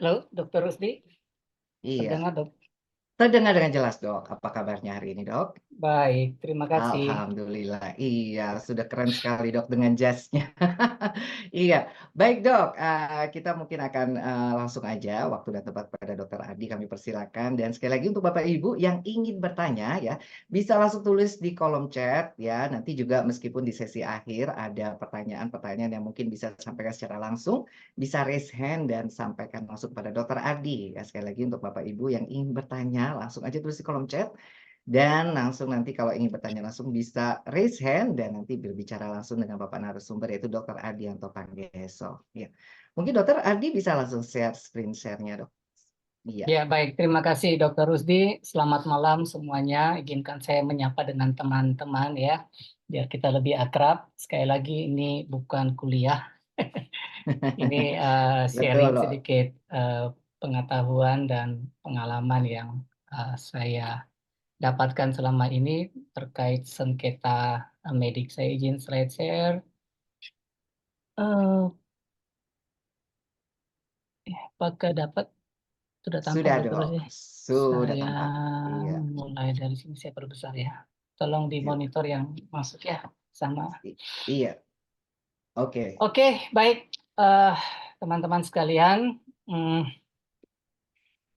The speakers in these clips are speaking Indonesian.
Halo, Dokter Rusdi. Iya, Terdengar, Dok? terdengar dengan jelas, Dok. Apa kabarnya hari ini, Dok? Baik, terima kasih. Alhamdulillah. Iya, sudah keren sekali, Dok, dengan jas-nya. Iya, baik, Dok, kita mungkin akan, langsung aja waktu dan tempat pada Dokter Adi kami persilakan dan sekali lagi untuk Bapak Ibu yang ingin bertanya ya, bisa langsung tulis di kolom chat ya, nanti juga meskipun di sesi akhir ada pertanyaan-pertanyaan yang mungkin bisa disampaikan secara langsung, bisa raise hand dan sampaikan langsung pada Dokter Adi ya. Sekali lagi untuk Bapak Ibu yang ingin bertanya langsung aja tulis di kolom chat dan langsung nanti kalau ingin bertanya langsung bisa raise hand dan nanti berbicara langsung dengan Bapak narasumber yaitu Dokter Adianto Panggeso. Ya. Mungkin Dokter Adi bisa langsung share screen share-nya, Dok. Iya. Ya, baik. Terima kasih, Dokter Rusdi. Selamat malam semuanya. Izinkan saya menyapa dengan teman-teman ya, biar kita lebih akrab. Sekali lagi, ini bukan kuliah. Ini sharing Betul, Dok. sedikit pengetahuan dan pengalaman yang saya dapatkan selama ini terkait sengketa medik. Saya izin slide share. Eh, apakah dapat? Sudah tampak, Sudah, Dokter Dok. Rusdi? Sudah Saya tampak. Iya. mulai dari sini, saya perbesar ya. Tolong Iya. dimonitor yang masuk ya, sama. Iya. Oke. Oke, baik. Eh, Teman-teman sekalian, hmm,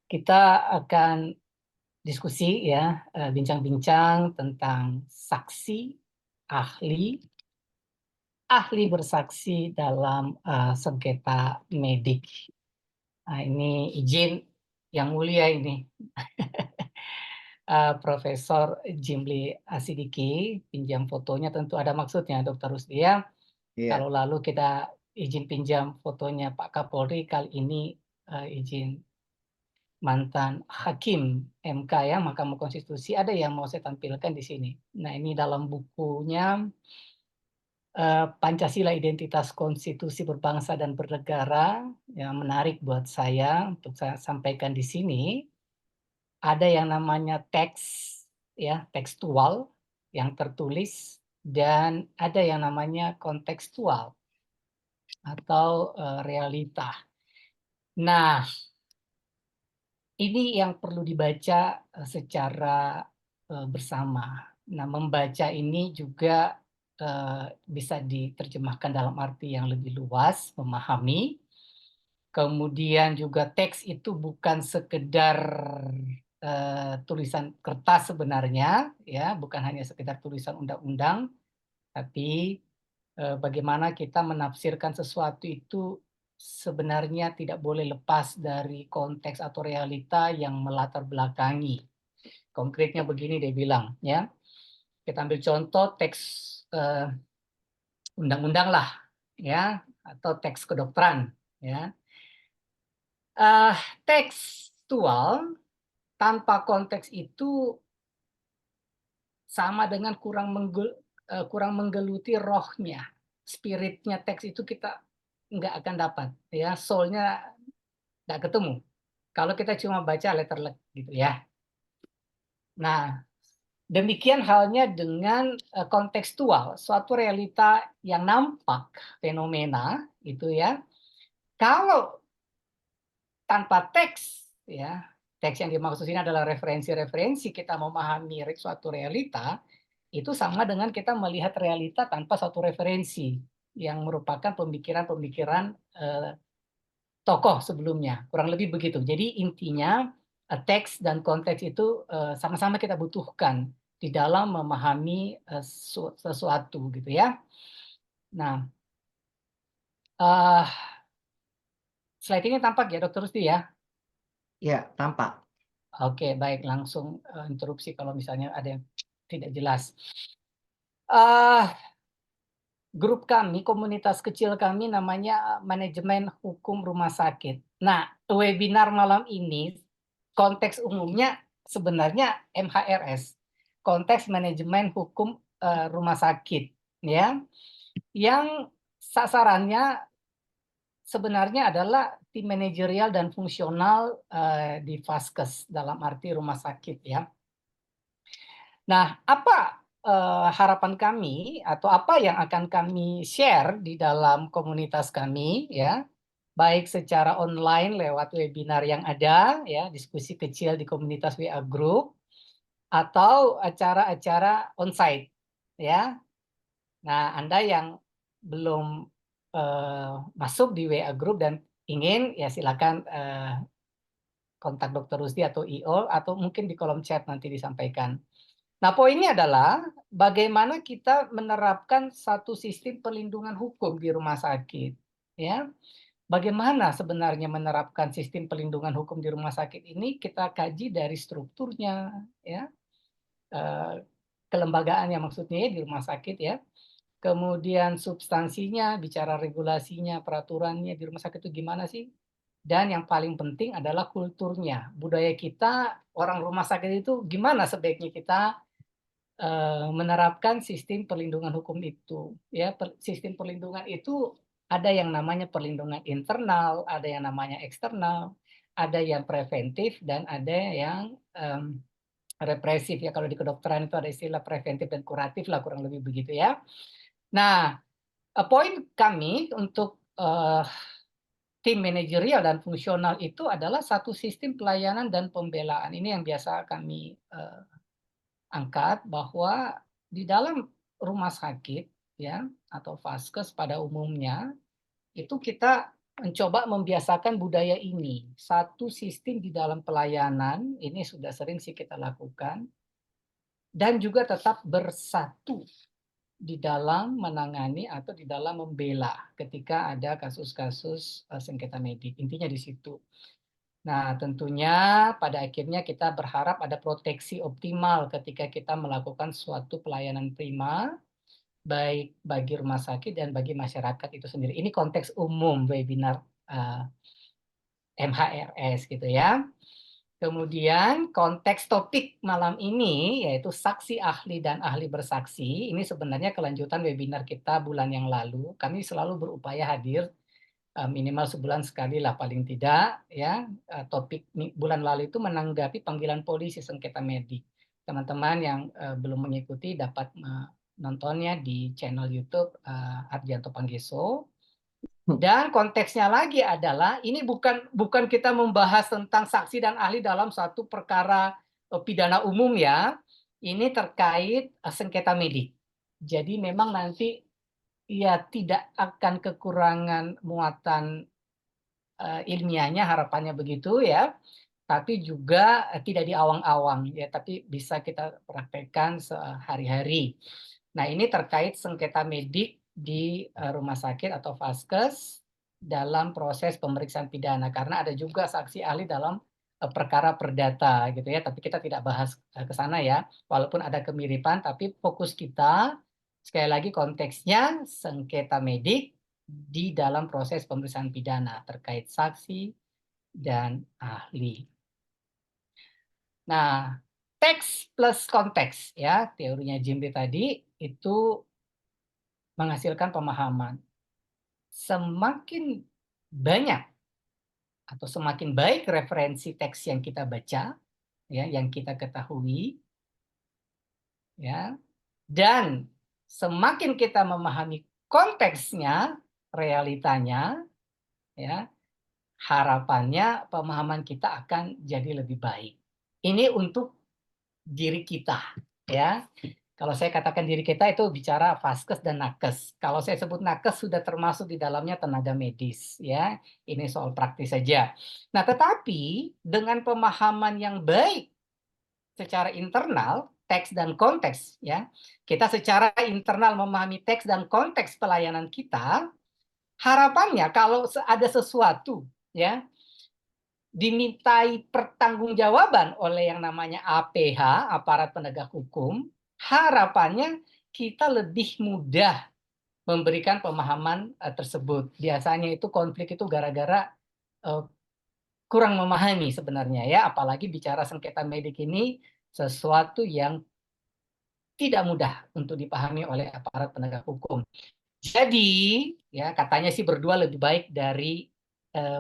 kita akan diskusi ya, bincang-bincang tentang saksi, ahli, ahli bersaksi dalam sengketa medik. Nah, ini izin yang mulia ini. Profesor Jimli Asidiki, pinjam fotonya tentu ada maksudnya, Dokter Rusdi ya. Kalau Iya. lalu kita izin pinjam fotonya Pak Kapolri, kali ini izin mantan hakim MK ya, Mahkamah Konstitusi, ada yang mau saya tampilkan di sini. Nah, ini dalam bukunya Pancasila Identitas Konstitusi Berbangsa dan Bernegara, yang menarik buat saya untuk saya sampaikan di sini. Ada yang namanya teks ya, tekstual yang tertulis, dan ada yang namanya kontekstual atau realita. Nah, ini yang perlu dibaca secara bersama. Nah, membaca ini juga bisa diterjemahkan dalam arti yang lebih luas, memahami. Kemudian juga teks itu bukan sekedar tulisan kertas sebenarnya, ya, bukan hanya sekedar tulisan undang-undang, tapi bagaimana kita menafsirkan sesuatu itu sebenarnya tidak boleh lepas dari konteks atau realita yang melatar belakangi. Konkretnya begini dia bilang, ya, kita ambil contoh teks undang-undang lah, ya, atau teks kedokteran, ya. Tekstual tanpa konteks itu sama dengan kurang menggeluti rohnya, spiritnya teks itu kita nggak akan dapat, ya, soulnya nggak ketemu. Kalau kita cuma baca letterlek gitu ya. Nah, demikian halnya dengan kontekstual, suatu realita yang nampak, fenomena itu ya. Kalau tanpa teks, ya, teks yang dimaksud ini adalah referensi-referensi kita memahami suatu realita, itu sama dengan kita melihat realita tanpa suatu referensi yang merupakan pemikiran-pemikiran tokoh sebelumnya. Kurang lebih begitu. Jadi intinya teks dan konteks itu sama-sama kita butuhkan di dalam memahami sesuatu gitu ya. Nah, slide ini tampak ya, Dokter Rusti ya? Iya, tampak. Oke, baik, langsung interupsi kalau misalnya ada yang tidak jelas. Grup kami, komunitas kecil kami namanya Manajemen Hukum Rumah Sakit. Nah, webinar malam ini konteks umumnya sebenarnya MHRS, konteks manajemen hukum rumah sakit, ya, yang sasarannya sebenarnya adalah tim manajerial dan fungsional di Vaskes dalam arti rumah sakit ya. Nah, apa harapan kami atau apa yang akan kami share di dalam komunitas kami ya? baik secara online lewat webinar yang ada, ya, diskusi kecil di komunitas WA Group, atau acara-acara onsite, ya. Nah, Anda yang belum masuk di WA Group dan ingin, ya silakan kontak Dokter Rusdi atau IO, atau mungkin di kolom chat nanti disampaikan. Nah, poinnya adalah bagaimana kita menerapkan satu sistem perlindungan hukum di rumah sakit, ya. Bagaimana sebenarnya menerapkan sistem perlindungan hukum di rumah sakit ini kita kaji dari strukturnya, ya, kelembagaannya maksudnya ya di rumah sakit ya. Kemudian substansinya, bicara regulasinya, peraturannya di rumah sakit itu gimana sih? Dan yang paling penting adalah kulturnya, budaya kita, orang rumah sakit itu gimana sebaiknya kita menerapkan sistem perlindungan hukum itu. Ya, sistem perlindungan itu ada yang namanya perlindungan internal, ada yang namanya eksternal, ada yang preventif dan ada yang represif ya. Kalau di kedokteran itu ada istilah preventif dan kuratif lah kurang lebih begitu ya. Nah, poin kami untuk tim manajerial dan fungsional itu adalah satu sistem pelayanan dan pembelaan. Ini yang biasa kami angkat bahwa di dalam rumah sakit ya atau vaskes pada umumnya itu kita mencoba membiasakan budaya ini. Satu sistem di dalam pelayanan ini sudah sering sih kita lakukan dan juga tetap bersatu di dalam menangani atau di dalam membela ketika ada kasus-kasus sengketa medik. Intinya di situ. Nah, tentunya pada akhirnya kita berharap ada proteksi optimal ketika kita melakukan suatu pelayanan prima, baik bagi rumah sakit dan bagi masyarakat itu sendiri. Ini konteks umum webinar MHRS gitu ya. Kemudian konteks topik malam ini yaitu saksi ahli dan ahli bersaksi. Ini sebenarnya kelanjutan webinar kita bulan yang lalu. Kami selalu berupaya hadir minimal sebulan sekali lah paling tidak ya. Topik bulan lalu itu menanggapi panggilan polisi sengketa medik. Teman-teman yang belum mengikuti dapat menontonnya di channel YouTube Ardianto Panggeso. Dan konteksnya lagi adalah ini bukan kita membahas tentang saksi dan ahli dalam satu perkara pidana umum ya. Ini terkait sengketa medik. Jadi memang nanti ya tidak akan kekurangan muatan ilmiahnya, harapannya begitu ya. Tapi juga tidak diawang-awang ya, tapi bisa kita praktekkan sehari-hari. Nah, ini terkait sengketa medik di rumah sakit atau vaskes dalam proses pemeriksaan pidana karena ada juga saksi ahli dalam perkara perdata gitu ya, tapi kita tidak bahas ke sana ya. Walaupun ada kemiripan tapi fokus kita sekali lagi konteksnya sengketa medik di dalam proses pemeriksaan pidana terkait saksi dan ahli. Nah, teks plus konteks ya, teorinya Jimbe tadi itu menghasilkan pemahaman. Semakin banyak atau semakin baik referensi teks yang kita baca, ya, yang kita ketahui, ya, dan semakin kita memahami konteksnya, realitanya, ya, harapannya pemahaman kita akan jadi lebih baik. Ini untuk diri kita, ya. Kalau saya katakan diri kita itu bicara vaskes dan nakes. Kalau saya sebut nakes sudah termasuk di dalamnya tenaga medis, ya. Ini soal praktis saja. Nah, tetapi dengan pemahaman yang baik secara internal, teks dan konteks, ya. Kita secara internal memahami teks dan konteks pelayanan kita, harapannya kalau ada sesuatu, ya, dimintai pertanggungjawaban oleh yang namanya APH, aparat penegak hukum, harapannya kita lebih mudah memberikan pemahaman tersebut. Biasanya itu konflik itu gara-gara kurang memahami sebenarnya ya, apalagi bicara sengketa medik ini sesuatu yang tidak mudah untuk dipahami oleh aparat penegak hukum. Jadi, ya katanya sih berdua lebih baik dari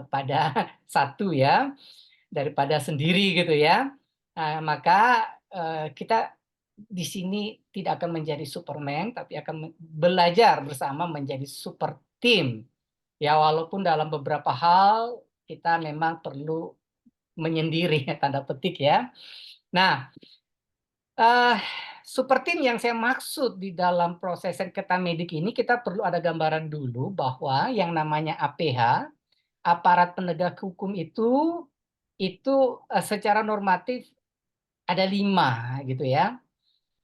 pada satu ya, daripada sendiri gitu ya. Maka kita di sini tidak akan menjadi Superman, tapi akan belajar bersama menjadi super team Ya walaupun dalam beberapa hal kita memang perlu menyendiri ya tanda petik ya. Nah, eh, super team yang saya maksud di dalam proses sengketa medik ini kita perlu ada gambaran dulu bahwa yang namanya APH, aparat penegak hukum itu secara normatif ada 5 gitu ya.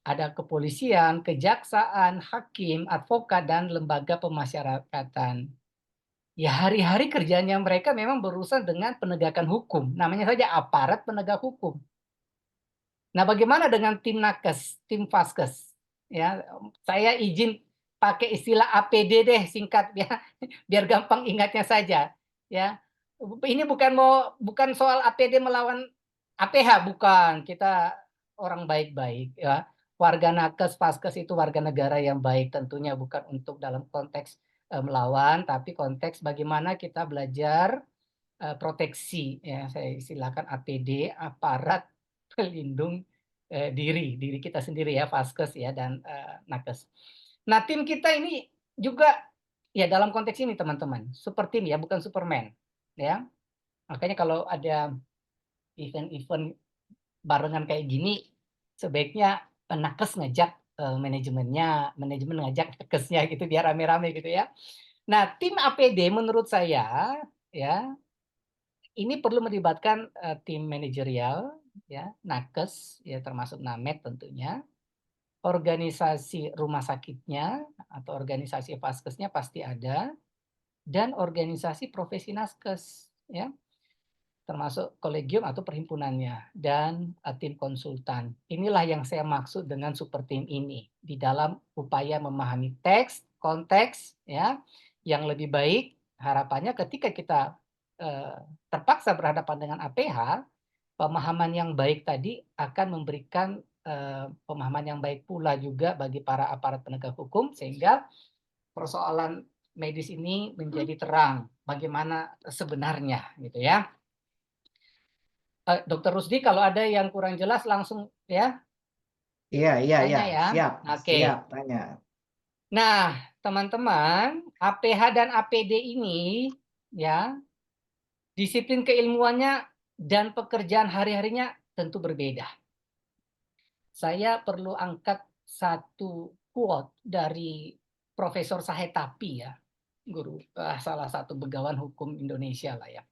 Ada kepolisian, kejaksaan, hakim, advokat, dan lembaga pemasyarakatan. Ya hari-hari kerjanya mereka memang berurusan dengan penegakan hukum. Namanya saja aparat penegak hukum. Nah, bagaimana dengan tim nakes, tim vaskes? Ya, saya izin pakai istilah APD deh singkat ya, biar gampang ingatnya saja. Ya, ini bukan soal APD melawan APH, bukan. Kita orang baik-baik ya. Warga nakes, vaskes itu warga negara yang baik tentunya, bukan untuk dalam konteks melawan, tapi konteks bagaimana kita belajar proteksi ya, saya istilahkan APD, aparat pelindung diri kita sendiri ya, vaskes ya dan nakes. Nah, tim kita ini juga ya dalam konteks ini teman-teman, super tim ya, bukan Superman ya. Makanya kalau ada event-event barengan kayak gini, sebaiknya nakes ngajak manajemen ngajak nakesnya gitu biar rame-rame gitu ya. Nah, tim APD menurut saya ya ini perlu melibatkan tim manajerial ya, nakes ya termasuk Named tentunya, organisasi rumah sakitnya atau organisasi vaskesnya pasti ada, dan organisasi profesi naskes ya, termasuk kolegium atau perhimpunannya dan tim konsultan. Inilah yang saya maksud dengan super tim ini di dalam upaya memahami teks, konteks ya yang lebih baik. Harapannya ketika kita terpaksa berhadapan dengan APH, pemahaman yang baik tadi akan memberikan pemahaman yang baik pula juga bagi para aparat penegak hukum sehingga persoalan medis ini menjadi terang bagaimana sebenarnya gitu ya. Dokter Rusdi kalau ada yang kurang jelas langsung ya Iya iya iya, tanya ya. siap Oke. siap, tanya. Nah, teman-teman, APH dan APD ini ya, disiplin keilmuannya dan pekerjaan hari-harinya tentu berbeda. Saya perlu angkat satu quote dari Profesor Sahetapi ya, guru salah satu begawan hukum Indonesia lah ya.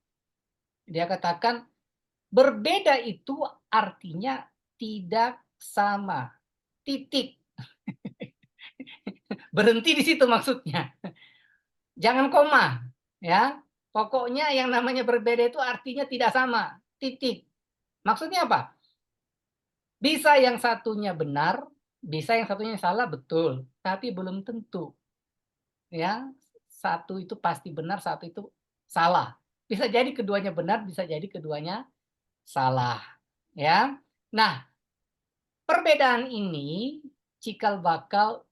Dia katakan berbeda itu artinya tidak sama. Titik. Berhenti di situ maksudnya. Jangan koma, ya. Pokoknya yang namanya berbeda itu artinya tidak sama. Titik. Maksudnya apa? Bisa yang satunya benar, bisa yang satunya salah, betul, tapi belum tentu. Ya, satu itu pasti benar, satu itu salah. Bisa jadi keduanya benar, bisa jadi keduanya salah. Ya. Nah, perbedaan ini cikal bakal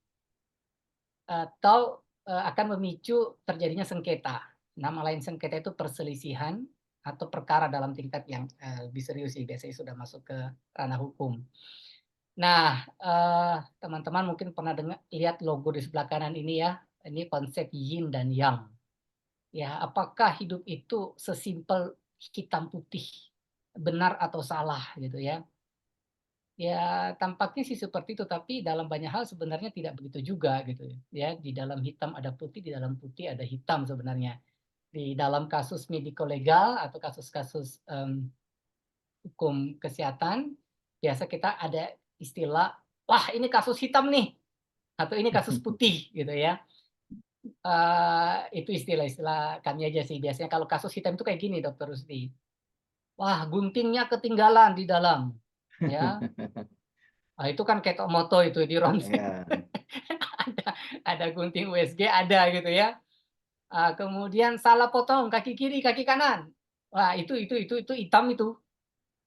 atau akan memicu terjadinya sengketa. Nama lain sengketa itu perselisihan atau perkara dalam tingkat yang lebih serius sih, biasanya sudah masuk ke ranah hukum. Nah, teman-teman mungkin pernah lihat logo di sebelah kanan ini ya, ini konsep yin dan yang. Ya, apakah hidup itu sesimpel hitam putih, benar atau salah gitu ya? Ya, tampaknya sih seperti itu, tapi dalam banyak hal sebenarnya tidak begitu juga gitu ya. Di dalam hitam ada putih, di dalam putih ada hitam sebenarnya. Di dalam kasus mediko-legal atau kasus-kasus hukum kesehatan, biasa kita ada istilah, wah ini kasus hitam nih, atau ini kasus putih gitu ya. Itu istilah-istilah kami aja sih. Biasanya kalau kasus hitam itu kayak gini, Dokter Rusdi. Wah, guntingnya ketinggalan di dalam, ya. Nah, itu kan ketok moto itu di ronsen. Iya, ada ada gunting USG ada gitu ya. Kemudian salah potong kaki kiri, kaki kanan. Wah, itu hitam itu,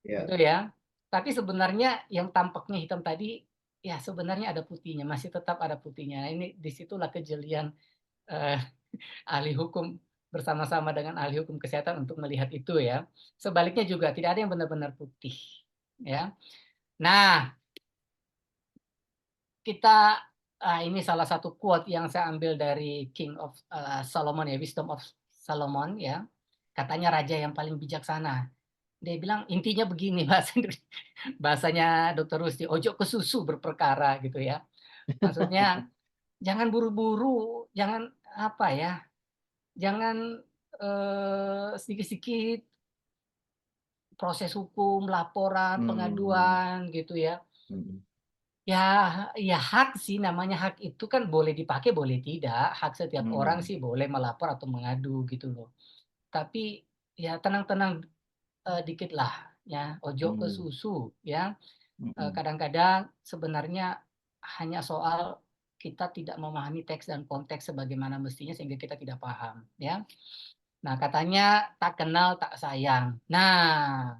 gitu iya. ya. Tapi sebenarnya yang tampaknya hitam tadi, ya sebenarnya ada putihnya, masih tetap ada putihnya. Nah, ini disitulah kejelian eh, ahli hukum bersama-sama dengan ahli hukum kesehatan untuk melihat itu ya. Sebaliknya juga tidak ada yang benar-benar putih, ya. Nah, kita Ini salah satu quote yang saya ambil dari King of Solomon ya, Wisdom of Solomon ya. Katanya raja yang paling bijaksana. Dia bilang intinya begini bahasanya Dokter Rusdi, "Ojo ke susu berperkara," gitu ya. Maksudnya jangan buru-buru, jangan apa ya, jangan, sedikit-sedikit proses hukum, laporan, Hmm. pengaduan gitu ya. Mhm. Ya hak sih, namanya hak itu kan boleh dipakai, boleh tidak. Hak setiap orang Mhm. sih boleh melapor atau mengadu gitu loh. Tapi ya tenang-tenang, dikitlah ya, ojo ke Mmm. susu ya. Mhm. Kadang-kadang sebenarnya hanya soal kita tidak memahami teks dan konteks sebagaimana mestinya sehingga kita tidak paham ya. Nah katanya tak kenal tak sayang. Nah,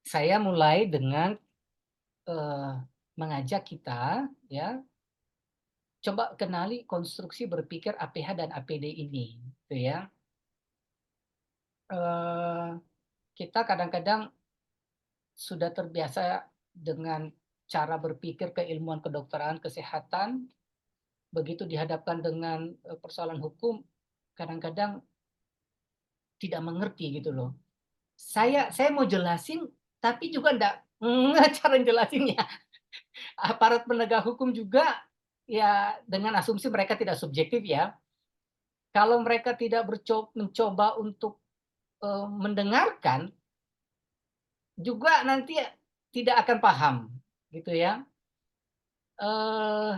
saya mulai dengan, eee, mengajak kita ya, coba kenali konstruksi berpikir APH dan APD ini, gitu ya. Eee, kita kadang-kadang sudah terbiasa dengan cara berpikir keilmuan kedokteran, kesehatan, begitu dihadapkan dengan, persoalan hukum, kadang-kadang tidak mengerti gitu loh. Saya mau jelasin, tapi juga ndak cara jelasinnya. Aparat penegak hukum juga, ya dengan asumsi mereka tidak subjektif ya, kalau mereka tidak mencoba untuk mendengarkan, juga nanti tidak akan paham, gitu ya. Eee,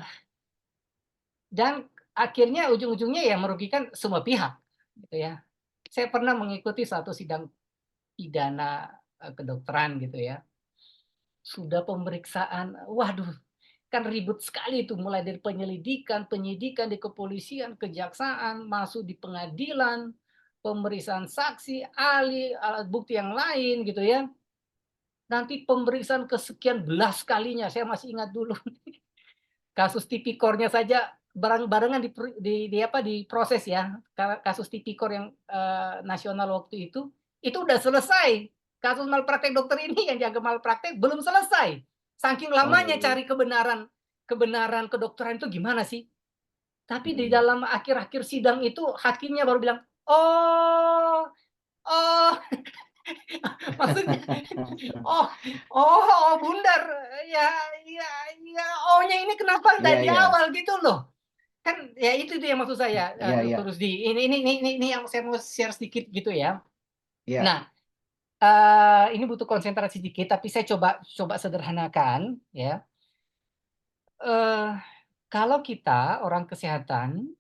dan akhirnya ujung-ujungnya ya merugikan semua pihak, gitu ya. Saya pernah mengikuti satu sidang pidana, kedokteran gitu ya. Sudah pemeriksaan, waduh kan ribet sekali itu mulai dari penyelidikan, penyidikan di kepolisian, kejaksaan, masuk di pengadilan, pemeriksaan saksi, ahli, alat bukti yang lain gitu ya. Nanti pemeriksaan kesekian belas kalinya, saya masih ingat dulu kasus Tipikornya saja bareng-barengan diproses ya, kasus Tipikor yang, nasional waktu itu udah selesai. Kasus malpraktek dokter ini yang dianggap malpraktek belum selesai. Saking lamanya Oh. cari kebenaran kebenaran kedokteran itu gimana sih. Tapi di Mhm. dalam akhir-akhir sidang itu hakimnya baru bilang, "Oh oh," maksudnya Oh oh oh bundar, ya ya ya oh-nya ini kenapa Iya dari iya. awal gitu loh. Kan ya itu yang maksud saya, Iya iya. Dokter Rusdi. Ini yang saya mau share sedikit gitu ya. Iya. Nah, ini butuh konsentrasi sedikit tapi saya coba coba sederhanakan ya. Eee, kalau kita orang kesehatan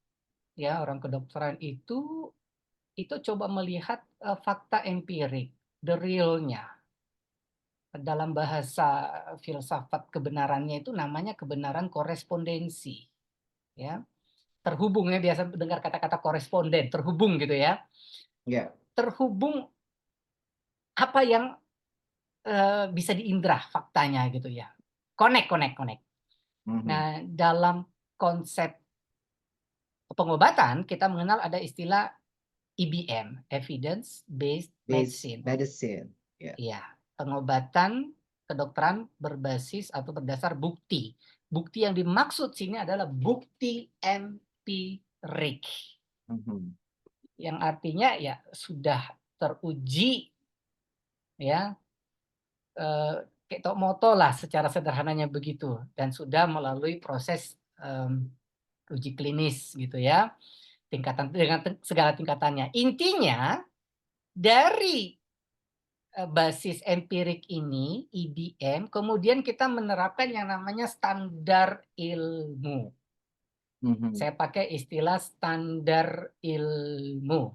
ya, orang kedokteran itu coba melihat, fakta empirik, the real-nya. Dalam bahasa filsafat kebenarannya itu namanya kebenaran korespondensi, ya. Terhubung ya, biasa dengar kata-kata koresponden, terhubung gitu ya. Iya. Terhubung apa yang, bisa diindra faktanya gitu ya. Connect connect connect. Mhm. Nah, dalam konsep pengobatan kita mengenal ada istilah EBM, Evidence Based Base Medicine. medicine. Iya. Iya, pengobatan kedokteran berbasis atau berdasar bukti. Bukti yang dimaksud sini adalah bukti empirik, Mhm. yang artinya ya sudah teruji ya, eee, kayak tok moto lah secara sederhananya begitu dan sudah melalui proses, uji klinis gitu ya, tingkatan dengan segala tingkatannya. Intinya dari basis empirik ini, IBM, kemudian kita menerapkan yang namanya standar ilmu. Mhm. Saya pakai istilah standar ilmu,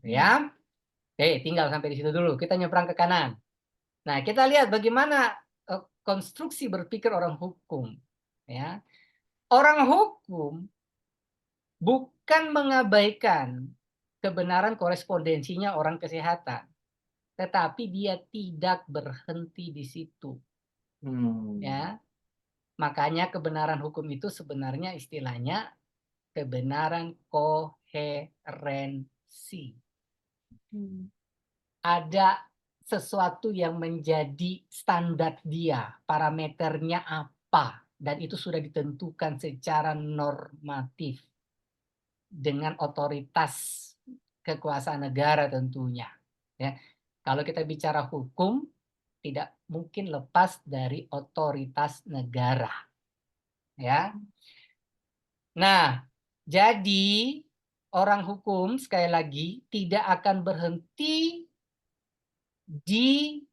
Mmm. ya. Oke, tinggal sampai di situ dulu, kita nyebrang ke kanan. Nah, kita lihat bagaimana, konstruksi berpikir orang hukum, ya. Orang hukum bukan mengabaikan kebenaran korespondensinya orang kesehatan, tetapi dia tidak berhenti di situ, Mmm. ya. Makanya kebenaran hukum itu sebenarnya istilahnya kebenaran koherensi. Mmm. Ada sesuatu yang menjadi standar dia, parameternya apa. dan itu sudah ditentukan secara normatif dengan otoritas kekuasaan negara tentunya. Ya. Kalau kita bicara hukum, tidak mungkin lepas dari otoritas negara. Ya. Nah, jadi orang hukum sekali lagi tidak akan berhenti di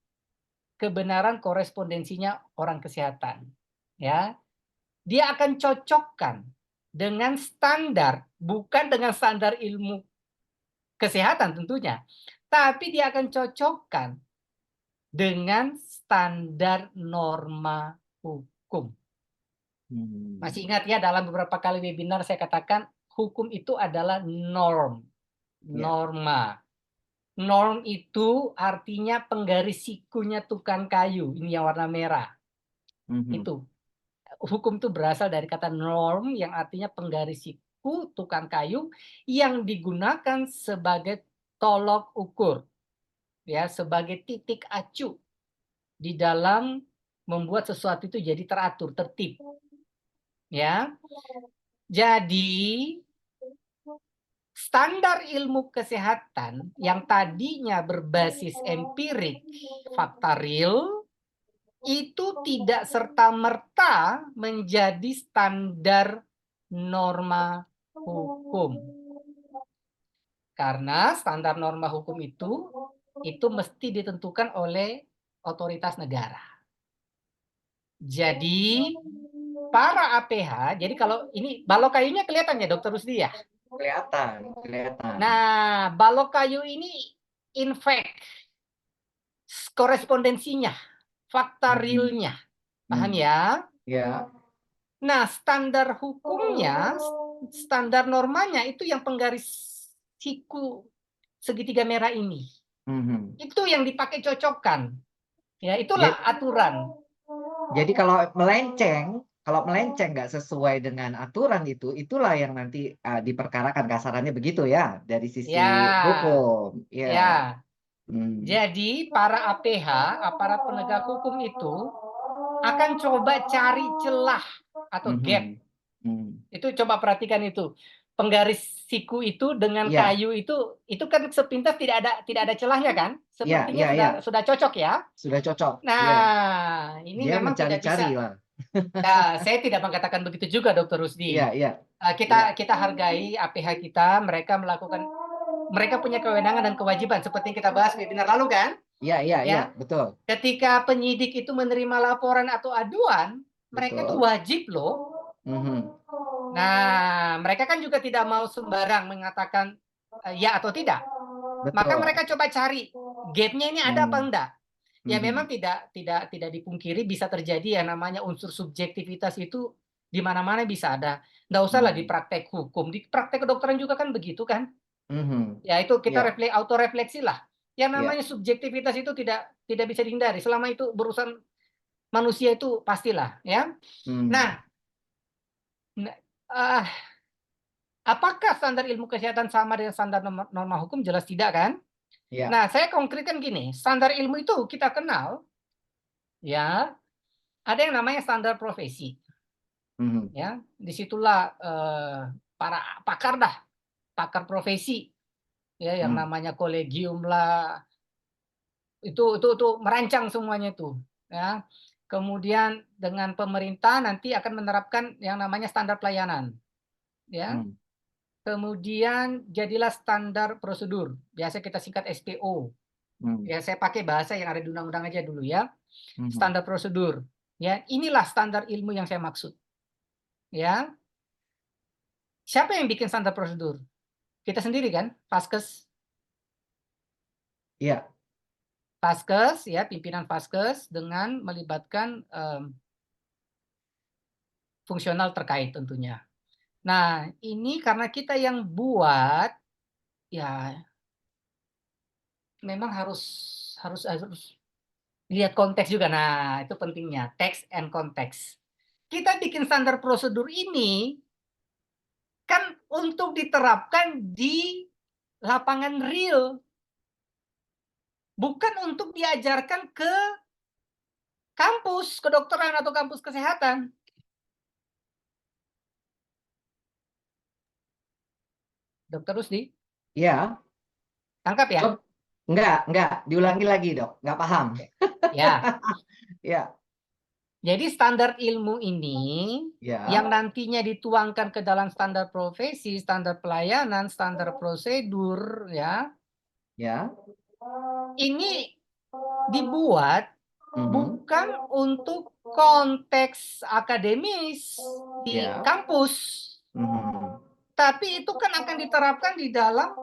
kebenaran korespondensinya orang kesehatan. Ya, dia akan cocokkan dengan standar, bukan dengan standar ilmu kesehatan tentunya, tapi dia akan cocokkan dengan standar norma hukum. Masih ingat ya, dalam beberapa kali webinar saya katakan hukum itu adalah norm, norma. Norm itu artinya penggaris sikunya tukang kayu, ini yang warna merah. Itu. Hukum itu berasal dari kata norm yang artinya penggaris siku tukang kayu yang digunakan sebagai tolok ukur, ya, sebagai titik acuh di dalam membuat sesuatu itu jadi teratur, tertib. Ya. Jadi standar ilmu kesehatan yang tadinya berbasis empirik, fakta real, itu tidak serta-merta menjadi standar norma hukum. Karena standar norma hukum itu mesti ditentukan oleh otoritas negara. Jadi para APH, jadi kalau ini balok kayunya kelihatan ya Dokter Rusdi ya? Kelihatan, kelihatan. Nah, balok kayu ini in fact korespondensinya, fakta realnya, paham ya? Ya. Nah, standar hukumnya, standar normanya itu yang penggaris siku segitiga merah ini. Itu yang dipakai cocokkan. Ya, itulah aturan. Jadi kalau melenceng nggak sesuai dengan aturan itu, itulah yang nanti diperkarakan, kasarannya begitu ya, dari sisi Ya, hukum. Ya. ya. Jadi para APH, aparat penegak hukum itu akan coba cari celah atau gap. Itu coba perhatikan itu. Penggaris siku itu dengan Ya. kayu itu kan sepintas tidak ada celahnya kan? Ya, Sepertinya ya. sudah cocok ya. Sudah cocok. Ya. Nah, ini Dia memang tidak mencari-cari bisa. lah. Nah, saya tidak mengatakan begitu juga, Dokter Rusdi. Iya, iya. Kita hargai APH kita, mereka punya kewenangan dan kewajiban seperti yang kita bahas webinar lalu kan? Iya, iya, iya, Ya. betul. Ketika penyidik itu menerima laporan atau aduan, mereka itu Betul. wajib loh. Nah, mereka kan juga tidak mau sembarang mengatakan ya atau tidak. Maka Betul. mereka coba cari gap-nya ini ada apa enggak. Ya memang Mhm. tidak dipungkiri bisa terjadi yang namanya unsur subjektivitas itu di mana-mana bisa ada. Nggak usahlah di praktek hukum, di praktek kedokteran juga kan begitu kan. Ya itu kita Iya. autorefleksi lah. Yang Iya. namanya subjektivitas itu tidak bisa dihindari. Selama itu berurusan manusia itu pastilah ya. Nah, apakah standar ilmu kesehatan sama dengan standar norma hukum? Jelas tidak kan? Iya. Nah, saya konkretkan gini, standar ilmu itu kita kenal, ya, ada yang namanya standar profesi. Ya, disitulah para pakar pakar profesi, ya, yang namanya kolegium lah, itu merancang semuanya itu, ya. Kemudian dengan pemerintah nanti akan menerapkan yang namanya standar pelayanan, ya. Kemudian jadilah standar prosedur, biasa kita singkat SPO. Ya, saya pakai bahasa yang ada di undang-undang aja dulu ya. Standar prosedur. Ya, inilah standar ilmu yang saya maksud. Ya. Siapa yang bikin standar prosedur? Kita sendiri kan, Faskes. Iya. Faskes ya, pimpinan Faskes dengan melibatkan fungsional terkait tentunya. Nah, ini karena kita yang buat ya memang harus lihat konteks juga. Nah, itu pentingnya, text and konteks. Kita bikin standar prosedur ini kan untuk diterapkan di lapangan real. Bukan untuk diajarkan ke kampus kedokteran atau kampus kesehatan. Dokter Rusdi, Ya, tangkap ya? coba. Enggak, diulangi lagi, Dok. Nggak paham. Oke. Ya, Ya, jadi standar ilmu ini yang ya, nantinya dituangkan ke dalam standar profesi, standar pelayanan, standar prosedur, ya, ya. ini dibuat Mhm. bukan untuk konteks akademis di Ya. kampus, Mhm. tapi itu kan akan diterapkan di dalam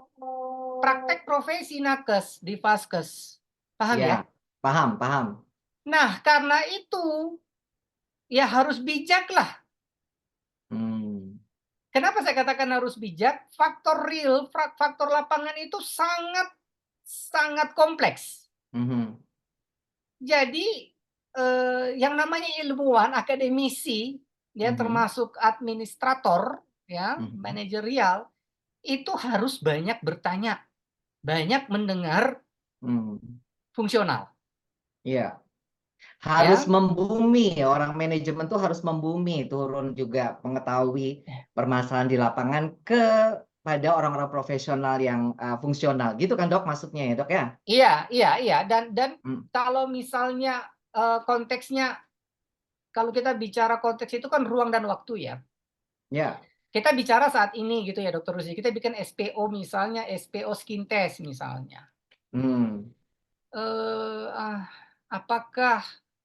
praktek profesi nakes di Vaskes. Paham ya? Ya, paham, paham. Nah, karena itu ya harus bijak lah. Hmm. Kenapa saya katakan harus bijak? Faktor real, faktor lapangan itu sangat sangat kompleks. Mhm. Jadi yang namanya ilmuwan, akademisi, ya Mhm. termasuk administrator, ya Mhm. manajerial, itu harus banyak bertanya, banyak mendengar, Hmm. fungsional, Iya. Harus ya. membumi, orang manajemen tuh harus membumi, turun juga mengetahui permasalahan di lapangan kepada orang-orang profesional yang fungsional. Gitu kan, Dok, maksudnya ya, Dok ya? Iya, iya, iya. Dan Hmm. kalau misalnya konteksnya, kalau kita bicara konteks itu kan ruang dan waktu ya. Ya. Kita bicara saat ini gitu ya, Dokter Rusi. Kita bikin SPO misalnya, SPO skin test misalnya. Hmm. Eh, ah, apakah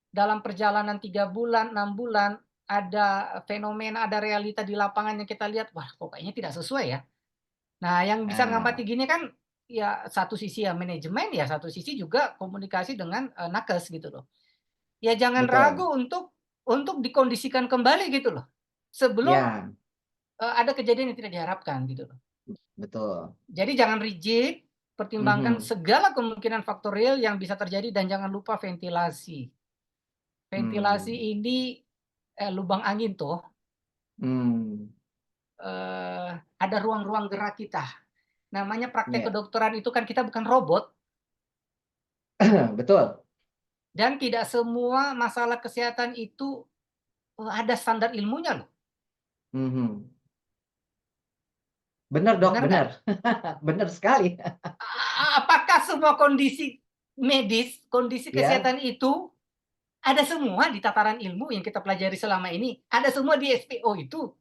dalam perjalanan 3 bulan, 6 bulan ada fenomena, ada realita di lapangan yang kita lihat, wah kok kayaknya tidak sesuai ya. Nah, yang bisa Nah, ngamati gini kan ya satu sisi ya manajemen, ya satu sisi juga komunikasi dengan nakes gitu loh. Ya jangan betul. ragu untuk dikondisikan kembali gitu loh. Sebelum Ya, ada kejadian yang tidak diharapkan gitu loh. betul. Jadi jangan rigid, pertimbangkan Mhm. segala kemungkinan faktor real yang bisa terjadi dan jangan lupa ventilasi. Ventilasi Hmm. ini lubang angin tuh, Hmm. ada ruang-ruang gerak kita. Namanya praktek Ya, kedokteran itu kan kita bukan robot, betul. dan tidak semua masalah kesehatan itu ada standar ilmunya loh. Mhm. Benar, Dok, Benar nggak? benar. Benar sekali. Apakah semua kondisi medis, kondisi Ya, kesehatan itu ada semua di tataran ilmu yang kita pelajari selama ini? Ada semua di SPO itu?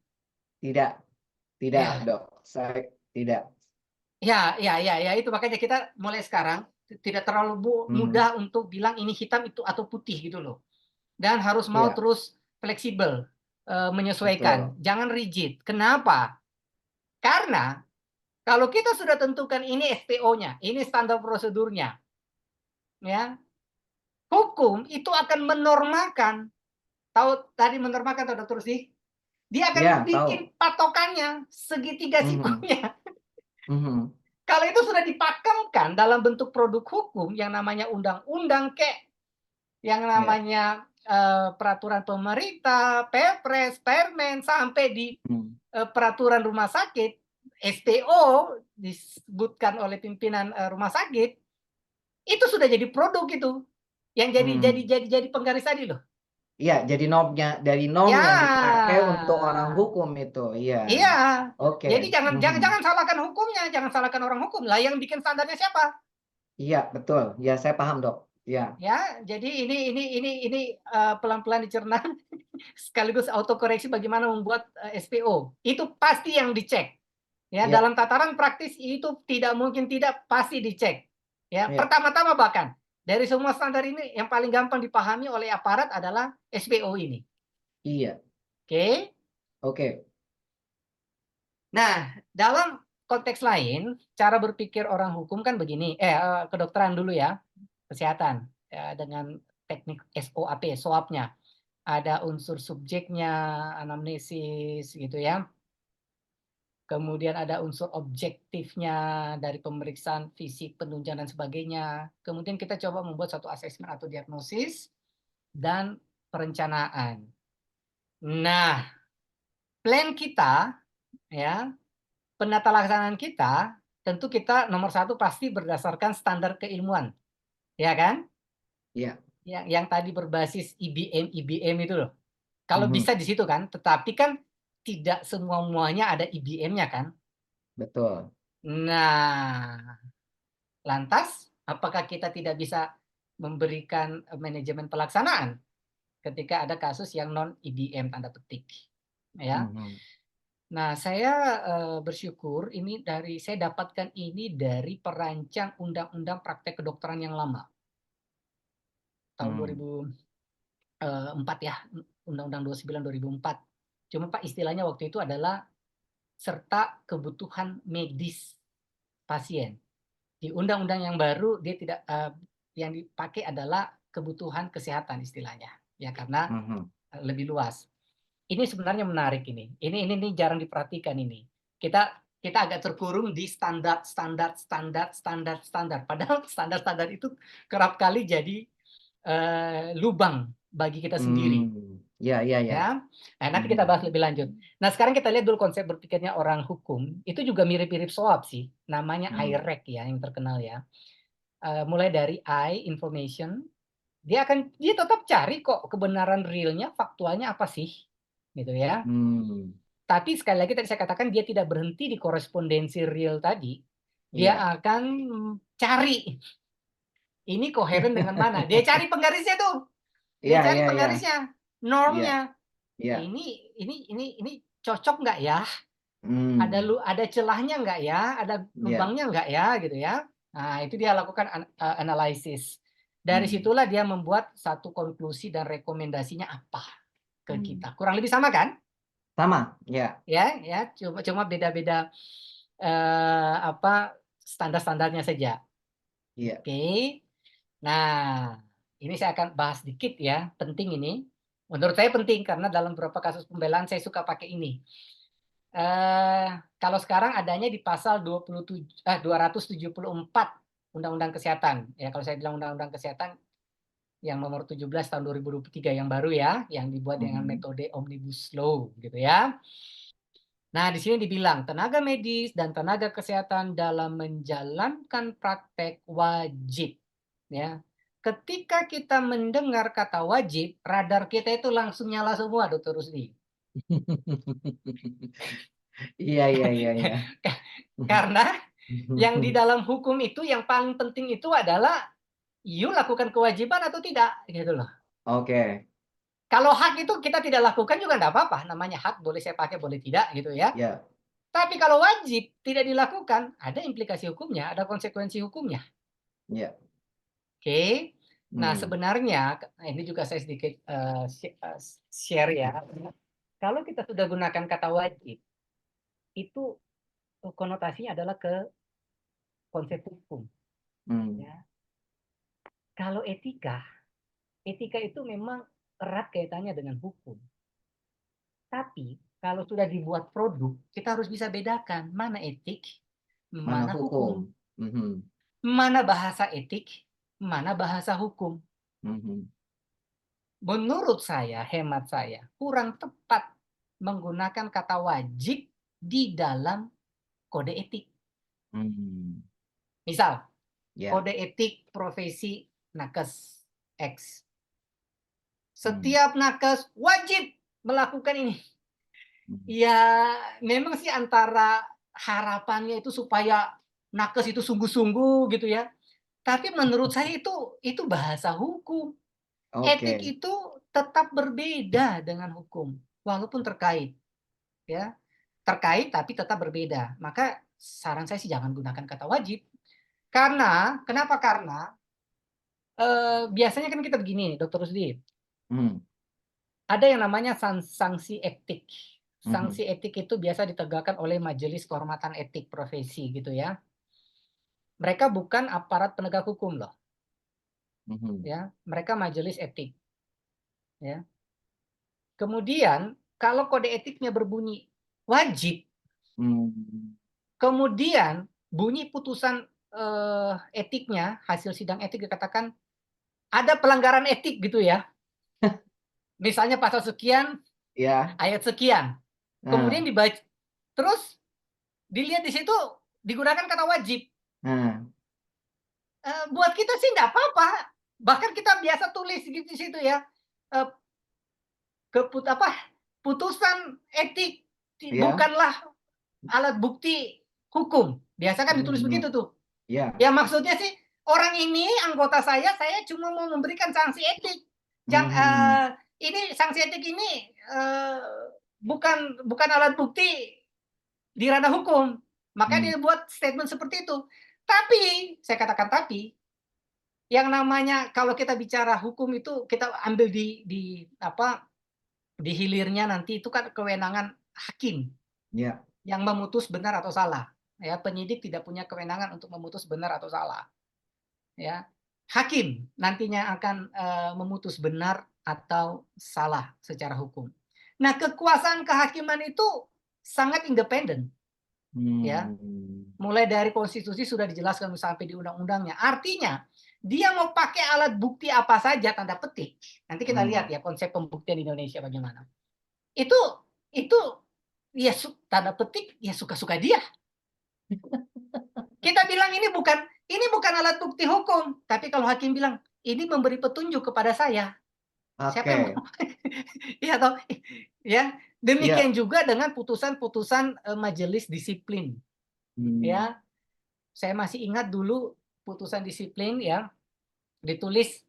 tidak, tidak, Ya, Dok. Saya tidak. ya, itu makanya kita mulai sekarang tidak terlalu Mhm. mudah untuk bilang ini hitam itu atau putih gitu loh. Dan harus mau Iya, terus fleksibel, menyesuaikan, betul. jangan rigid. Kenapa? Karena kalau kita sudah tentukan ini SPO-nya, ini standar prosedurnya, ya, hukum itu akan menormakan. Tahu tadi menormakan atau dokter sih? Dia akan Iya, bikin tahu. patokannya, segitiga Mhm. sikonya. Mhm. Kalau itu sudah dipakemkan dalam bentuk produk hukum yang namanya undang-undang yang Iya. namanya peraturan pemerintah, Perpres, Permen, sampai di Mhm. peraturan rumah sakit, SPO disebutkan oleh pimpinan rumah sakit, itu sudah jadi produk itu. Yang Mmm. jadi penggaris tadi loh. Iya, jadi dari norm Ya, yang dipakai untuk orang hukum itu, iya. iya. Oke, Jadi jangan jangan mhm. jangan salahkan hukumnya, jangan salahkan orang hukum. Lah yang bikin standarnya siapa? Iya, betul. Ya, saya paham, Dok. Iya, Ya, jadi ini pelan-pelan dicerna sekaligus autokoreksi bagaimana membuat SPO. Itu pasti yang dicek. Ya, iya, dalam tataran praktis itu tidak mungkin tidak, pasti dicek. Ya, iya, pertama-tama bahkan dari semua standar ini yang paling gampang dipahami oleh aparat adalah SPO ini. iya. Oke. Oke. Nah, dalam konteks lain, cara berpikir orang hukum kan begini, kedokteran dulu ya, kesehatan, ya, dengan teknik SOAP, SOAP-nya. Ada unsur subjeknya, anamnesis gitu ya. Kemudian ada unsur objektifnya dari pemeriksaan fisik, penunjang dan sebagainya. Kemudian kita coba membuat satu asesmen atau diagnosis dan perencanaan. Nah, plan kita ya, penata laksanaan kita tentu kita nomor satu pasti berdasarkan standar keilmuan, ya kan? Iya. Yang tadi berbasis IBM itu loh. Kalau Mhm. bisa di situ kan, tetapi kan tidak semua-muanya ada IBM-nya kan. betul. Nah, lantas apakah kita tidak bisa memberikan manajemen pelaksanaan ketika ada kasus yang non IDM tanda petik, ya. Mhm, Nah, saya bersyukur saya dapatkan ini dari perancang Undang-Undang Praktek Kedokteran yang lama tahun mmm, 2004 ya, Undang-Undang 29 2004. Cuma Pak istilahnya waktu itu adalah serta kebutuhan medis pasien. Di undang-undang yang baru dia tidak yang dipakai adalah kebutuhan kesehatan istilahnya, ya karena mhm, lebih luas. Ini sebenarnya menarik ini. Ini jarang diperhatikan ini. Kita kita agak terkurung di standar standar standar standar standar. Padahal standar-standar itu kerap kali jadi, lubang bagi kita sendiri, iya iya iya, ya. Nah, nanti mhm, kita bahas lebih lanjut. Nah, sekarang kita lihat dulu konsep berpikirnya orang hukum, itu juga mirip-mirip SOAP sih, namanya mmm, IREC ya, yang terkenal ya. Mulai dari I, information, dia tetap cari kok kebenaran realnya, faktualnya apa sih, gitu ya. mmm, Tapi sekali lagi tadi saya katakan dia tidak berhenti di korespondensi real tadi, dia iya. akan cari, ini koheren dengan mana, dia cari penggarisnya tuh, dia Iya cari iya iya, penggarisnya, iya normnya, iya, ini cocok nggak ya? mmm, Ada celahnya nggak ya? Ada iya, lubangnya nggak ya? Gitu ya. Nah, itu dia lakukan analisis. Dari mmm, situlah dia membuat satu konklusi dan rekomendasinya apa ke mmm, kita. Kurang lebih sama kan? sama, iya Ya, cuma cuma beda-beda, standar-standarnya saja. iya, Oke. Nah, ini saya akan bahas dikit ya, penting ini. Menurut saya penting karena dalam beberapa kasus pembelaan saya suka pakai ini. Eee, Kalau sekarang adanya di pasal 274 Undang-Undang Kesehatan. Ya kalau saya bilang Undang-Undang Kesehatan yang nomor 17 tahun 2023 yang baru ya, yang dibuat dengan mhm, metode omnibus law gitu ya. Nah di sini dibilang, tenaga medis dan tenaga kesehatan dalam menjalankan praktek wajib, ya. Ketika kita mendengar kata wajib, radar kita itu langsung nyala semua Dokter Rusdi. iya iya iya iya, Karena yang di dalam hukum itu yang paling penting itu adalah, you lakukan kewajiban atau tidak, gitu loh. oke, Kalau hak itu kita tidak lakukan juga nggak apa-apa, namanya hak boleh saya pakai, boleh tidak, gitu ya. iya Tapi kalau wajib tidak dilakukan, ada implikasi hukumnya, ada konsekuensi hukumnya, iya, oke. Nah, mmm, sebenarnya ini juga saya sedikit, share ya, kalau kita sudah gunakan kata wajib, itu konotasinya adalah ke konsep hukum, mmm, ya. Kalau etika itu memang erat kaitannya dengan hukum. Tapi kalau sudah dibuat produk, kita harus bisa bedakan mana etik, mana mana hukum, hukum, mhm mana bahasa etik, mana bahasa hukum. mhm, Menurut saya, hemat saya, kurang tepat menggunakan kata wajib di dalam kode etik. mmm, Misal, iya, kode etik profesi nakes X. mmm, Setiap nakes wajib melakukan ini. mhm, Ya, memang sih antara harapannya itu supaya nakes itu sungguh-sungguh gitu ya. Tapi menurut saya itu bahasa hukum. Etik oke, itu tetap berbeda dengan hukum, walaupun terkait ya. Terkait tapi tetap berbeda. Maka saran saya sih jangan gunakan kata wajib. Kenapa? Karena, biasanya kan kita begini Dokter Rusdi, mhm ada yang namanya sanksi etik. mhm Sanksi etik itu biasa ditegakkan oleh Majelis Kehormatan Etik Profesi gitu ya. Mereka bukan aparat penegak hukum loh, mhm, ya. Mereka majelis etik, ya. Kemudian kalau kode etiknya berbunyi wajib, mmm, kemudian bunyi putusan etiknya, hasil sidang etik dikatakan ada pelanggaran etik gitu ya. Misalnya pasal sekian, iya, ayat sekian. Kemudian nah dibaca terus dilihat di situ digunakan kata wajib. nah, Buat kita sih nggak apa-apa. Bahkan kita biasa tulis gitu di situ ya, eee, putusan etik iya, bukanlah alat bukti hukum. Biasa kan ditulis begitu tuh. Ya. Ya maksudnya sih, orang ini anggota saya cuma mau memberikan sanksi etik. Ini sanksi etik ini bukan alat bukti di ranah hukum. Maka dia buat statement seperti itu. Tapi, saya katakan tapi, yang namanya kalau kita bicara hukum itu kita ambil di hilirnya nanti itu kan kewenangan hakim Ya. yang memutus benar atau salah. Ya, penyidik tidak punya kewenangan untuk memutus benar atau salah. Ya, hakim nantinya akan memutus benar atau salah secara hukum. Nah, kekuasaan kehakiman itu sangat independen. Ya, mulai dari konstitusi sudah dijelaskan sampai di undang-undangnya. Artinya dia mau pakai alat bukti apa saja tanda petik. Nanti kita lihat ya konsep pembuktian di Indonesia bagaimana. Itu ya tanda petik ya suka-suka dia. Kita bilang ini bukan alat bukti hukum, tapi kalau hakim bilang ini memberi petunjuk kepada saya. Siapa yang mau? Ya toh, ya. Demikian juga dengan putusan-putusan majelis disiplin. Ya, saya masih ingat dulu putusan disiplin ya, ditulis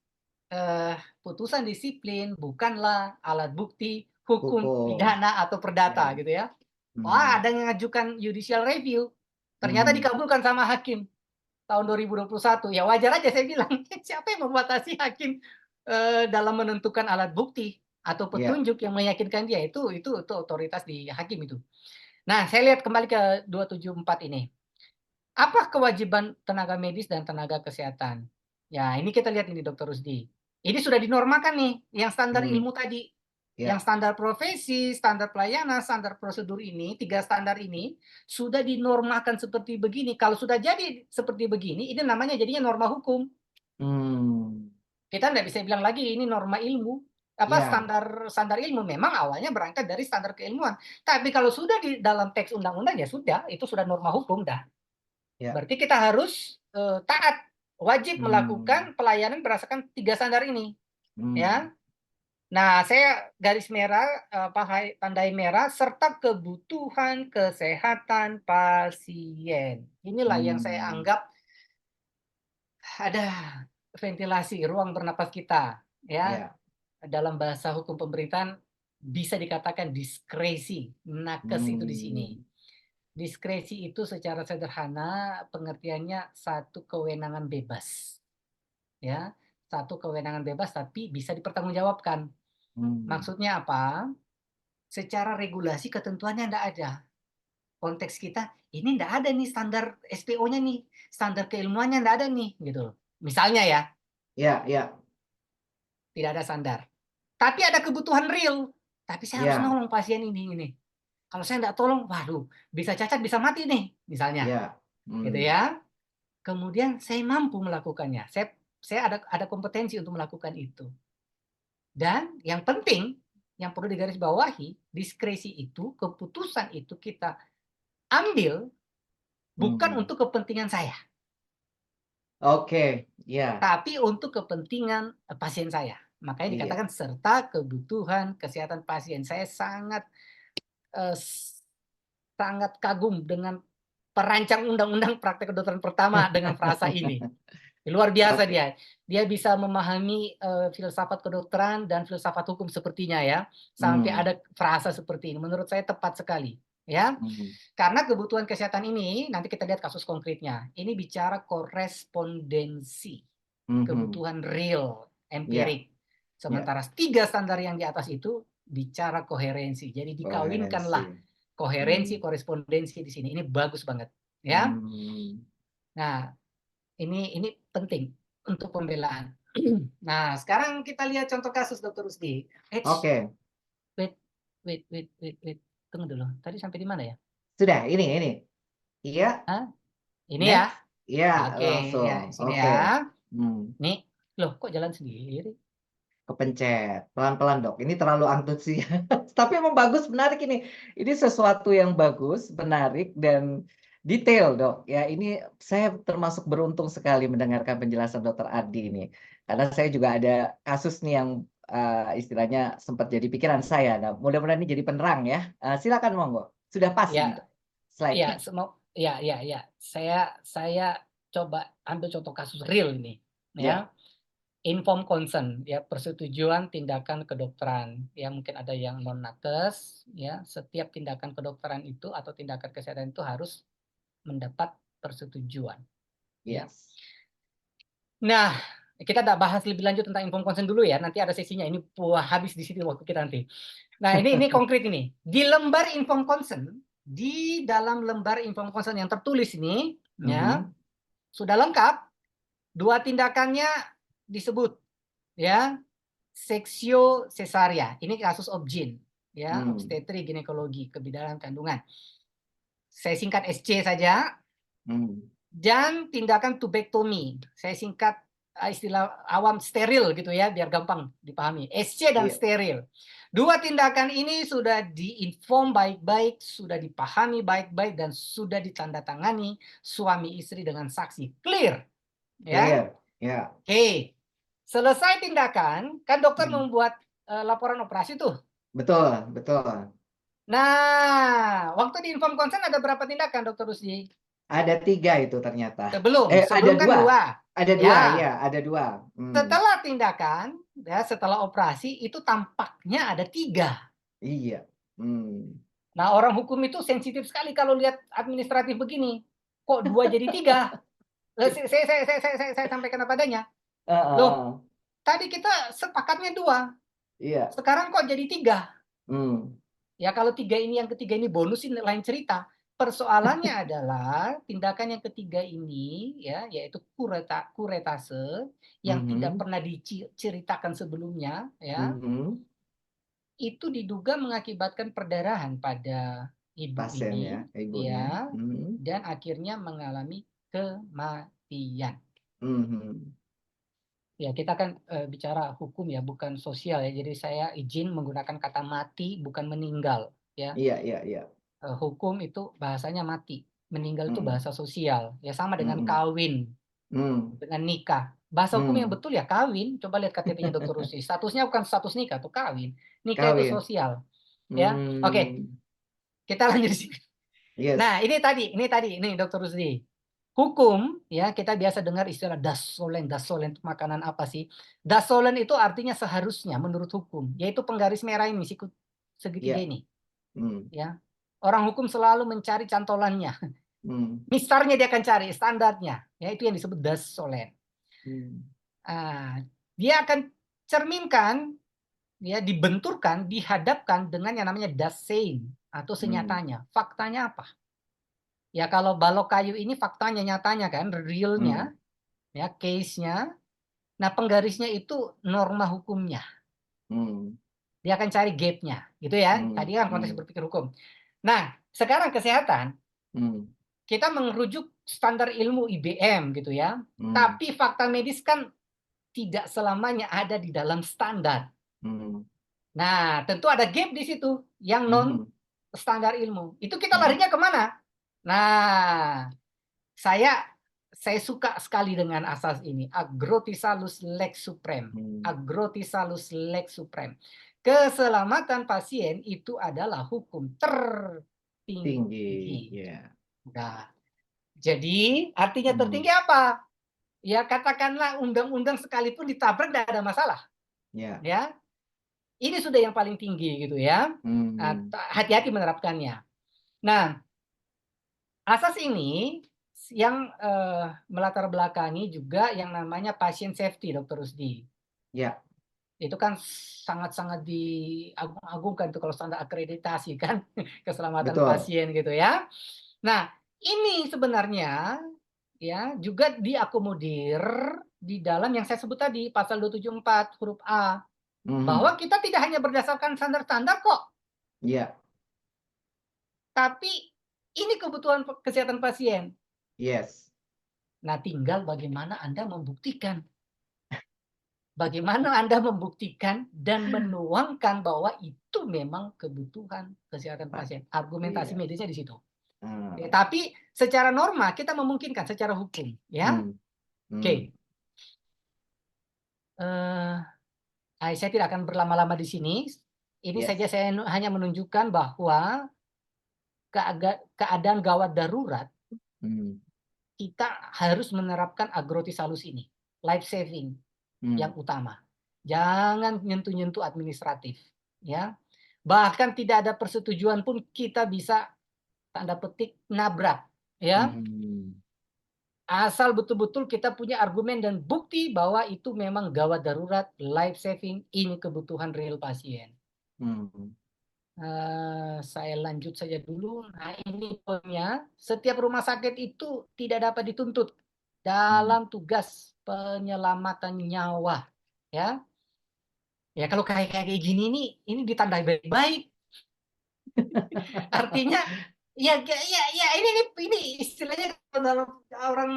putusan disiplin bukanlah alat bukti hukum pidana atau perdata gitu ya. Wah, ada yang mengajukan judicial review, ternyata dikabulkan sama hakim tahun 2021. Ya wajar aja saya bilang, siapa yang membatasi hakim dalam menentukan alat bukti atau petunjuk yang meyakinkan dia, itu otoritas di hakim itu. Nah, saya lihat kembali ke 274 ini. Apa kewajiban tenaga medis dan tenaga kesehatan? Ya, ini kita lihat ini Dr. Rusdi. Ini sudah dinormakan nih, yang standar ilmu tadi. Yang standar profesi, standar pelayanan, standar prosedur ini, 3 standar ini sudah dinormakan seperti begini. Kalau sudah jadi seperti begini, ini namanya jadinya norma hukum. Kita nggak bisa bilang lagi ini norma ilmu. Standar ilmu memang awalnya berangkat dari standar keilmuan. Tapi kalau sudah di dalam teks undang-undang ya sudah, itu sudah norma hukum dah. Berarti kita harus taat, wajib melakukan pelayanan berdasarkan 3 standar ini. Ya. Nah, saya garis merah, tandai merah, serta kebutuhan kesehatan pasien. Inilah yang saya anggap ada ventilasi, ruang bernapas kita. Ya. Dalam bahasa hukum pemerintahan bisa dikatakan diskresi, nakes itu di sini. Diskresi itu secara sederhana pengertiannya satu kewenangan bebas. Ya, satu kewenangan bebas tapi bisa dipertanggungjawabkan. Maksudnya apa? Secara regulasi ketentuannya enggak ada. Konteks kita ini enggak ada nih standar SPO-nya nih, standar keilmuannya enggak ada nih gitu. Misalnya ya. Ya. Tidak ada standar. Tapi ada kebutuhan real. Tapi saya harus nolong pasien ini. Kalau saya enggak tolong, waduh, bisa cacat, bisa mati nih, misalnya. Gitu ya. Kemudian saya mampu melakukannya. Saya ada kompetensi untuk melakukan itu. Dan yang penting, yang perlu digarisbawahi, diskresi itu, keputusan itu kita ambil bukan untuk kepentingan saya. Tapi untuk kepentingan pasien saya. Makanya dikatakan serta kebutuhan kesehatan pasien. Saya sangat kagum dengan perancang undang-undang praktek kedokteran pertama dengan frasa ini. Luar biasa dia. Dia bisa memahami filsafat kedokteran dan filsafat hukum sepertinya ya. Sampai ada frasa seperti ini. Menurut saya tepat sekali. Ya. Karena kebutuhan kesehatan ini, nanti kita lihat kasus konkretnya. Ini bicara korespondensi. Kebutuhan real, empirik. Sementara 3 standar yang di atas itu bicara koherensi. Jadi dikawinkanlah koherensi, korespondensi di sini. Ini bagus banget. Ya. Nah, ini penting untuk pembelaan. Nah, sekarang kita lihat contoh kasus Dr. Rusdi. Wait. Tunggu dulu. Tadi sampai di mana ya? Sudah, ini. Iya. Ini ya. Iya, Oke, langsung. ya, sini ya. Nih, loh kok jalan sendiri? Kepencet. Pelan-pelan, Dok. Ini terlalu antusias. Tapi emang bagus, menarik ini. Ini sesuatu yang bagus, menarik, dan detail, Dok. Ya, ini saya termasuk beruntung sekali mendengarkan penjelasan Dr. Ardi ini. Karena saya juga ada kasus nih yang istilahnya sempat jadi pikiran saya. Nah, mudah-mudahan ini jadi penerang ya. Silakan, monggo. Sudah pas ini, Dok, slide-nya. ya. Saya coba ambil contoh kasus real ini, Ya, ya. Informed consent, ya, persetujuan tindakan kedokteran. Ya, mungkin ada yang non nakes, ya, setiap tindakan kedokteran itu atau tindakan kesehatan itu harus mendapat persetujuan, ya. yes. Nah, kita nggak bahas lebih lanjut tentang informed consent dulu ya, nanti ada sesinya, ini habis di sini waktu kita nanti. Nah, ini konkret ini. Di lembar informed consent, di dalam lembar informed consent yang tertulis ini, ya, Mhm. sudah lengkap, 2 tindakannya disebut, ya, seksio cesaria. Ini kasus obgyn, ya, obstetri ginekologi, kebidanan kandungan. Saya singkat SC saja. Dan tindakan tubektomi, saya singkat istilah awam steril gitu ya, biar gampang dipahami. SC dan Iya, steril. 2 tindakan ini sudah diinform baik-baik, sudah dipahami baik-baik, dan sudah ditandatangani suami istri dengan saksi. Clear, ya. clear. Ya. Oke. Selesai tindakan, kan dokter Mhm. membuat laporan operasi tuh. Betul, betul. Nah, waktu di inform consent ada berapa tindakan, Dokter Rusdi? Ada 3 itu ternyata. Sebelum, Ada sebelum kan 2. 2. Ada 2, Ya, iya, ada 2. setelah tindakan, ya, setelah operasi itu tampaknya ada 3. Iya. Nah, orang hukum itu sensitif sekali kalau lihat administratif begini. Kok 2 jadi 3? Saya sampaikan apa adanya. Loh, Heeh. tadi kita sepakatnya 2, Iya. sekarang kok jadi 3? Mmm. Ya kalau 3 ini, yang ketiga ini bonus, ini lain cerita. Persoalannya adalah tindakan yang ketiga ini, ya, yaitu kuretase yang tidak Mhm. pernah diceritakan sebelumnya, ya, Mhm. itu diduga mengakibatkan perdarahan pada ibu Pasien ya, ini, ibunya. ya, Mhm. dan akhirnya mengalami kematian. Mhm. Ya, kita kan bicara hukum ya, bukan sosial ya. Jadi saya izin menggunakan kata mati, bukan meninggal, ya. Iya, iya, iya. Hukum itu bahasanya mati, meninggal itu Mhm. bahasa sosial, ya sama dengan Mhm. kawin, Mmm. dengan nikah. Bahasa hukum yang Mmm. betul ya kawin, coba lihat KTP-nya Dokter Rusdi, statusnya bukan status nikah tuh kawin, nikah itu Kawin. sosial, ya. Oke, Mmm. kita lanjut di sini. Nah, Yes. ini Dokter Rusdi. Hukum, ya, kita biasa dengar istilah dasolen. Dasolen itu makanan apa sih? Dasolen itu artinya seharusnya menurut hukum, yaitu penggaris merah ini, siku segitiga Iya. ini, Mmm. ya. Orang hukum selalu mencari cantolannya. Mmm. Mistarnya dia akan cari, standarnya, ya, itu yang disebut dasolen. Mmm. Ah, dia akan cerminkan, ya, dibenturkan, dihadapkan dengan yang namanya dasein atau Mmm. senyatanya. Faktanya apa? Ya kalau balok kayu ini faktanya, nyatanya kan, Mmm. realnya, ya, case-nya. Nah, penggarisnya itu norma hukumnya. Mmm. Dia akan cari gap-nya, gitu ya. Mmm. Tadi kan konteks Mmm. berpikir hukum. Nah, sekarang kesehatan, Mmm. kita merujuk standar ilmu IBM gitu ya. Mmm. Tapi fakta medis kan tidak selamanya ada di dalam standar. Mmm. Nah, tentu ada gap di situ yang non Mhm. standar ilmu. Itu kita Mhm. larinya kemana? Nah, saya saya suka sekali dengan asas ini, agrotisalus lex suprem. Mmm. Agrotisalus lex suprem. Keselamatan pasien itu adalah hukum Tinggi, tertinggi. iya. Nah, jadi artinya Mmm. tertinggi apa? Ya katakanlah undang-undang sekalipun ditabrak tidak ada masalah, Iya. ya. Ini sudah yang paling tinggi gitu ya. Mmm. Hati-hati menerapkannya. Nah, asas ini yang melatar belakangi juga yang namanya patient safety, Dokter Rusdi. Iya. Itu kan sangat-sangat diagung-agungkan tuh kalau standar akreditasi kan, keselamatan Betul. pasien gitu ya. Nah, ini sebenarnya ya juga diakomodir di dalam yang saya sebut tadi, pasal 274 huruf A, bahwa Mhm. kita tidak hanya berdasarkan standar-standar kok, Iya. tapi ini kebutuhan kesehatan pasien. Yes. Nah, tinggal bagaimana Anda membuktikan. Bagaimana Anda membuktikan dan menuangkan bahwa itu memang kebutuhan kesehatan Pak. pasien. Argumentasi Iya. medisnya di situ. Ya, Eee. tapi secara norma kita memungkinkan secara hukum, ya. Mmm. Oke, Mmm. eh, saya tidak akan berlama-lama di sini. Ini saja Yes. saya hanya menunjukkan bahwa keadaan gawat darurat Hmm. Kita harus menerapkan agrotis halus ini, life saving yang Hmm. utama. Jangan nyentuh-nyentuh administratif, ya. Bahkan tidak ada persetujuan pun kita bisa tanda petik nabrak, ya. Hmm. Asal betul-betul kita punya argumen dan bukti bahwa itu memang gawat darurat, life saving, ini kebutuhan real pasien. Hmm. Saya lanjut saja dulu. Nah, ini poinnya, setiap rumah sakit itu tidak dapat dituntut Hmm. dalam tugas penyelamatan nyawa, ya. Ya kalau kayak gini nih, ini ditandai baik-baik. Artinya ya ini istilahnya kalau orang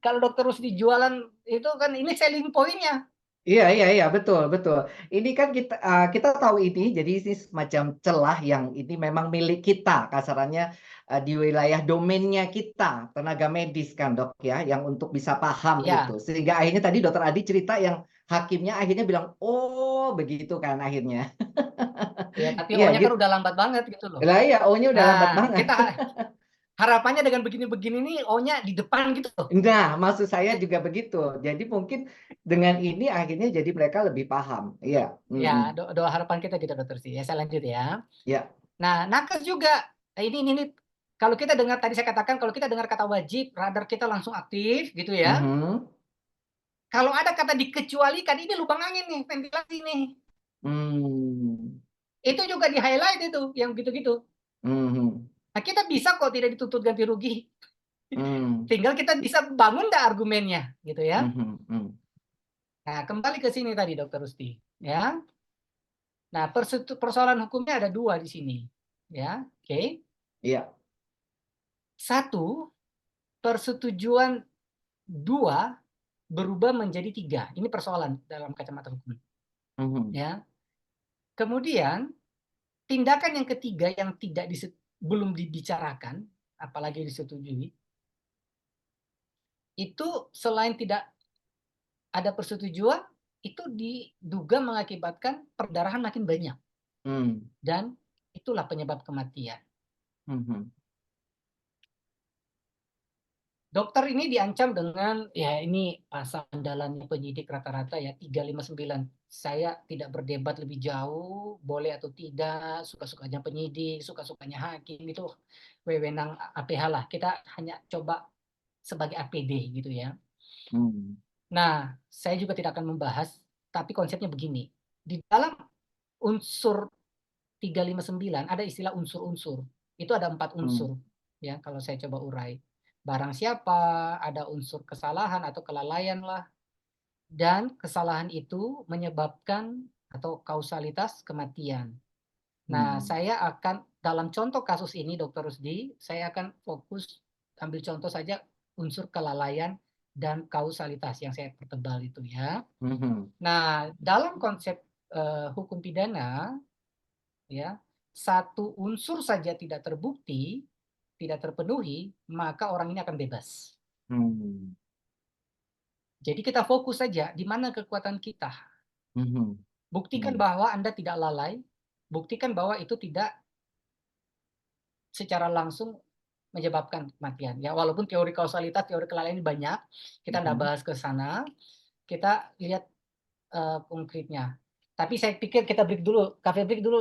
kalau dokter harus dijualan itu kan ini selling point-nya. Iya iya iya, betul betul. Ini kan kita tahu ini, jadi ini semacam celah yang ini memang milik kita, kasarannya, di wilayah domainnya kita, tenaga medis kan, Dok, ya, yang untuk bisa paham itu. Ya, Sehingga akhirnya tadi Dokter Adi cerita yang hakimnya akhirnya bilang, "Oh, begitu kan akhirnya." ya tapi Iya, O-nya kan udah lambat banget gitu loh. lah iya, O-nya udah lambat Nah, banget. kita harapannya dengan begini-begini nih O-nya di depan gitu loh. Nah, maksud saya juga begitu. Jadi mungkin dengan ini akhirnya jadi mereka lebih paham. Iya, Ya, mhm, doa harapan kita gitu dokter sih. Ya saya lanjut ya. iya, Nah, nakes juga. Ini kalau kita dengar tadi saya katakan kalau kita dengar kata wajib, radar kita langsung aktif gitu ya. mhm, Kalau ada kata dikecualikan, ini lubang angin nih, ventilasi nih. mmm, Itu juga di-highlight itu, yang gitu-gitu. mhm, Nah, kita bisa kok tidak dituntut ganti rugi. mmm, Tinggal kita bisa bangun nggak argumennya, gitu ya. mhm, mhm, Nah, kembali ke sini tadi Dokter Rusti, ya. Nah, persoalan hukumnya ada 2 di sini, ya. Oke. iya, Satu, persetujuan 2 berubah menjadi 3. Ini persoalan dalam kacamata hukum, mhm, ya. Kemudian tindakan yang ketiga yang belum dibicarakan, apalagi disetujui, itu selain tidak ada persetujuan, itu diduga mengakibatkan perdarahan makin banyak mmm, dan itulah penyebab kematian. mhm, Dokter ini diancam dengan, ya ini pasal andalannya penyidik rata-rata ya 359. Saya tidak berdebat lebih jauh, boleh atau tidak, suka-sukanya penyidik, suka-sukanya hakim, itu wewenang APH lah. Kita hanya coba sebagai APD gitu ya. mmm, Nah, saya juga tidak akan membahas, tapi konsepnya begini. Di dalam unsur 359 ada istilah unsur-unsur. Itu ada 4 mmm, unsur ya kalau saya coba urai. Barang siapa, ada unsur kesalahan atau kelalaian lah, dan kesalahan itu menyebabkan atau kausalitas kematian. Nah, mmm, saya akan dalam contoh kasus ini Dokter Rusdi, saya akan fokus ambil contoh saja unsur kelalaian dan kausalitas yang saya pertebal itu ya. mhm, Nah, dalam konsep, hukum pidana ya, satu unsur saja tidak terbukti, tidak terpenuhi, maka orang ini akan bebas. mmm, Jadi kita fokus saja di mana kekuatan kita. mhm, Buktikan mhm, bahwa Anda tidak lalai, buktikan bahwa itu tidak secara langsung menyebabkan kematian. Ya, walaupun teori kausalitas, teori kelalaian ini banyak, kita nggak mhm. bahas ke sana, kita lihat konkretnya. Tapi saya pikir kita break dulu, cafe break dulu.